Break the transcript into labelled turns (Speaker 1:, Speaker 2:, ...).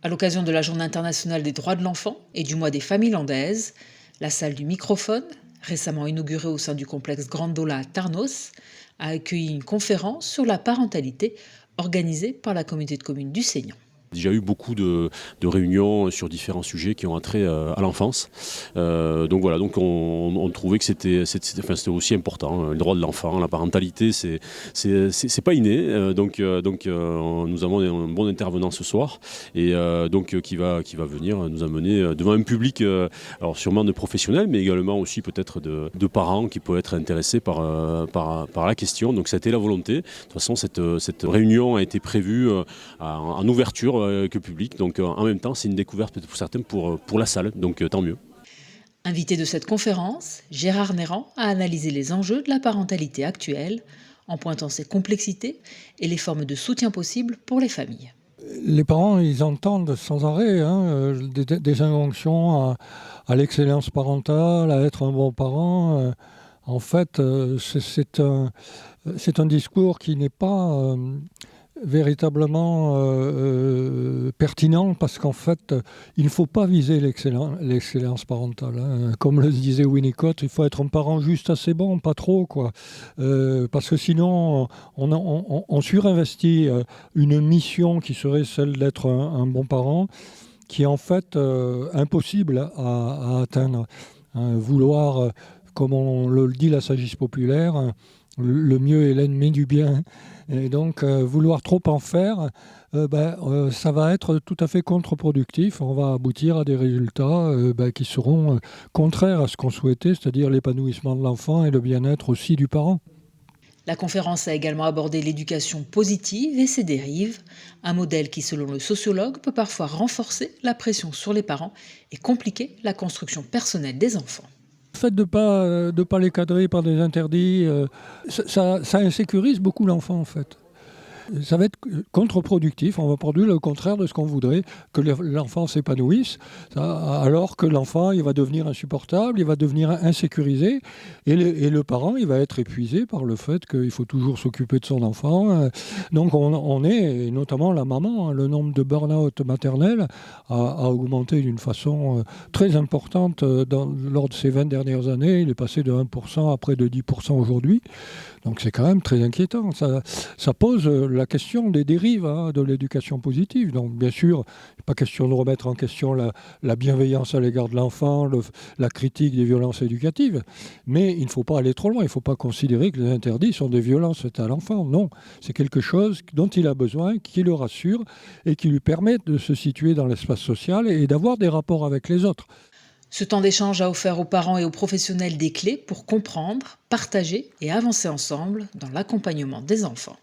Speaker 1: À l'occasion de la Journée internationale des droits de l'enfant et du mois des familles landaises, la salle du microphone, récemment inaugurée au sein du complexe Grandola à Tarnos, a accueilli une conférence sur la parentalité organisée par la communauté de communes du Seignan.
Speaker 2: Déjà eu beaucoup de réunions sur différents sujets qui ont trait à l'enfance. Donc voilà, donc on trouvait que c'était aussi important. Le droit de l'enfant, la parentalité, c'est pas inné. Nous avons un bon intervenant ce soir et qui va venir nous amener devant un public, alors sûrement de professionnels, mais également aussi peut-être de parents qui peuvent être intéressés par la question. Donc ça a été la volonté. De toute façon, cette réunion a été prévue en ouverture que public. Donc en même temps, c'est une découverte peut-être pour certains pour la salle. Donc tant mieux.
Speaker 1: Invité de cette conférence, Gérard Néran a analysé les enjeux de la parentalité actuelle en pointant ses complexités et les formes de soutien possibles pour les familles.
Speaker 3: Les parents, ils entendent sans arrêt des injonctions à l'excellence parentale, à être un bon parent. En fait, c'est un discours qui n'est pas véritablement pertinent parce qu'en fait, il ne faut pas viser l'excellence parentale. Comme le disait Winnicott, il faut être un parent juste assez bon, pas trop, quoi. Parce que sinon, on surinvestit une mission qui serait celle d'être un bon parent, qui est en fait impossible à atteindre. Vouloir, comme on le dit la sagesse populaire, le mieux est l'ennemi du bien. Et donc, vouloir trop en faire, ça va être tout à fait contre-productif. On va aboutir à des résultats qui seront contraires à ce qu'on souhaitait, c'est-à-dire l'épanouissement de l'enfant et le bien-être aussi du parent.
Speaker 1: La conférence a également abordé l'éducation positive et ses dérives, un modèle qui, selon le sociologue, peut parfois renforcer la pression sur les parents et compliquer la construction personnelle des enfants.
Speaker 3: Le fait de pas les cadrer par des interdits, ça insécurise beaucoup l'enfant, en fait. Ça va être contre-productif, on va produire le contraire de ce qu'on voudrait, que l'enfant s'épanouisse, alors que l'enfant il va devenir insupportable, il va devenir insécurisé, et le parent il va être épuisé par le fait qu'il faut toujours s'occuper de son enfant. Donc on est, et notamment la maman, le nombre de burn-out maternels a augmenté d'une façon très importante lors de ces 20 dernières années. Il est passé de 1% à près de 10% aujourd'hui. Donc c'est quand même très inquiétant. Ça pose la question des dérives de l'éducation positive. Donc bien sûr, il n'est pas question de remettre en question la bienveillance à l'égard de l'enfant, la critique des violences éducatives. Mais il ne faut pas aller trop loin. Il ne faut pas considérer que les interdits sont des violences faites à l'enfant. Non, c'est quelque chose dont il a besoin, qui le rassure et qui lui permet de se situer dans l'espace social et d'avoir des rapports avec les autres.
Speaker 1: Ce temps d'échange a offert aux parents et aux professionnels des clés pour comprendre, partager et avancer ensemble dans l'accompagnement des enfants.